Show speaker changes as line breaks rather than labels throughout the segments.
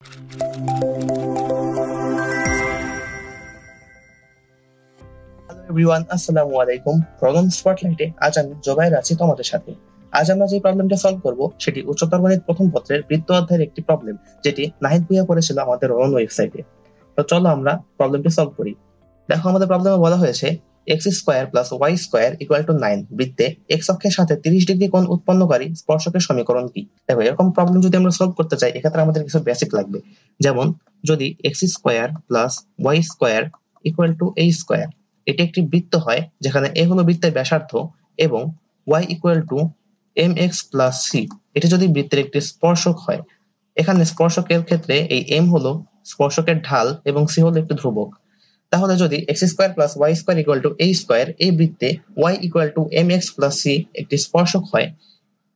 Hello everyone, আসসালামু আলাইকুম। Problem স্পটলাইটে আজ আমি জোবায়ের আছি তোমাদের সাথে। আজ আমরা যে প্রবলেমটা সলভ করব সেটি উচ্চতর গণিত প্রথম পত্রের বৃত্ত অধ্যায়ের একটি প্রবলেম, যেটি নাহিদ ভুঁইয়া করেছিল আমাদের ওন ওয়েবসাইটে। তো চলো আমরা প্রবলেমটি সলভ করি। দেখো, আমাদের প্রবলেমে বলা হয়েছে x square plus y square equal to 9 বৃত্তে এক্স অক্ষের সাথে 30 ডিগ্রি কোণ উৎপন্নকারী স্পর্শকের সমীকরণ কি। দেখো, এরকম প্রবলেম যদি আমরা সলভ করতে চাই, এক্ষেত্রে আমাদের কিছু বেসিক লাগবে। যেমন, যদি x square plus y square equal to a square এটি একটি বৃত্ত হয়, যেখানে এ হলো বৃত্তের ব্যাসার্ধ এবং y equal to m x plus c এটি যদি বৃত্তের একটি স্পর্শক হয়। এখানে স্পর্শকের ক্ষেত্রে এই এম হলো স্পর্শকের ঢাল এবং সি হলো একটি ধ্রুবক। তাহলে যদি x square plus y square equal to a square এই বৃত্তে y equal to m x plus c একটি স্পর্শক হয়,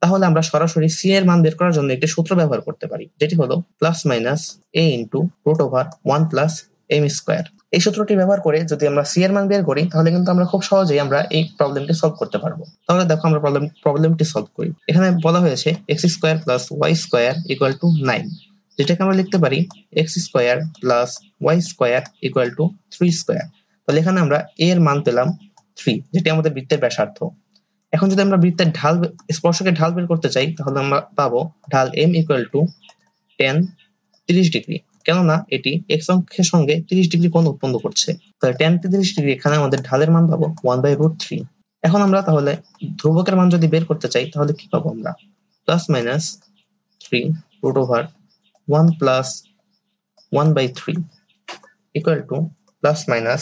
তাহলে আমরা সরাসরি সি এর মান বের করার জন্য একটি সূত্র ব্যবহার করতে পারি, যেটি হলো plus minus a into root over 1 plus m square. এই সূত্রটি ব্যবহার করে যদি আমরা সি এর মান বের করি, তাহলে কিন্তু আমরা খুব সহজেই আমরা এই প্রবলেমটি সলভ করতে পারবো। তাহলে দেখো, আমরা প্রবলেমটি সলভ করি। এখানে বলা হয়েছে x square plus y square equal to 9, যেটাকে আমরা লিখতে পারি x square plus y square equal to 3 square. তাহলে এখানে আমরা এ এর মান পেলাম 3, যেটি আমাদের বৃত্তের ব্যাসার্ধ। এখন যদি আমরা বৃত্তের ঢাল স্পর্শকের ঢাল বের করতে চাই, তাহলে আমরা পাবো ঢাল m equal to tan 30 degree, কেননা এটি এক্স অক্ষের সঙ্গে 30 ডিগ্রি কোণ উৎপন্ন করছে। তাহলে tan 30 ডিগ্রি, এখানে আমাদের ঢালের মান পাবো 1/√3। এখন আমরা তাহলে ধ্রুবকের মান যদি বের করতে চাই, তাহলে কি পাবো আমরা? Plus minus 3 root over 1 plus 1/3 equal to plus minus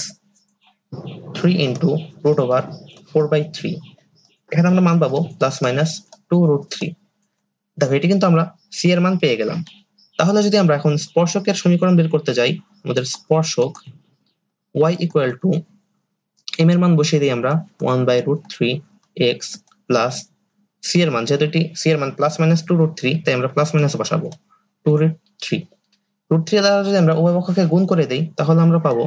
3 into root over 4/3। এখানে আমরা মান পাবো প্লাস মাইনাস 2√3। দেখো, এটি কিন্তু আমরা সি এর মান পেয়ে গেলাম। তাহলে যদি আমরা এখন স্পর্শকের সমীকরণ বের করতে যাই, আমাদের স্পর্শক y ইকুয়াল টু এম এর মান বসিয়ে দিই আমরা 1/√3 x প্লাস সি এর মান, যেহেতু এটি সি এর মান প্লাস মাইনাস 2√3, তাই আমরা প্লাস মাইনাস বসাবো 2√3। √3 দ্বারা যদি আমরা উভয় পক্ষকে গুণ করে দেই, তাহলে আমরা পাবো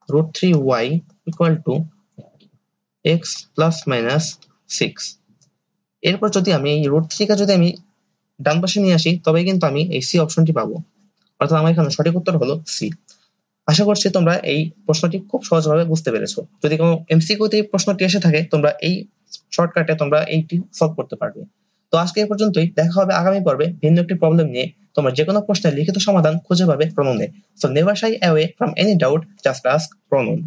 √3y equal to x plus minus 6। এরপর যদি আমি এই √3 কে যদি আমি ডান পাশে নিয়ে আসি, তবেই কিন্তু আমি এই সি অপশনটি পাবো। অর্থাৎ আমার এখানে সঠিক উত্তর হলো সি। আশা করছি তোমরা এই প্রশ্নটি খুব সহজভাবে বুঝতে পেরেছো। যদি কোনো এমসিকিউতে এই প্রশ্নটি এসে থাকে, তোমরা এই শর্টকাটে তোমরা এইটি সলভ করতে পারবে। তো আজকে এই পর্যন্তই। দেখা হবে আগামী পর্বে ভিন্ন একটি প্রবলেম নিয়ে। তোমরা যে কোনো প্রশ্নের লিখিত সমাধান খুঁজে পাবে প্রণনে। So never shy away from any doubt, just ask প্রণন।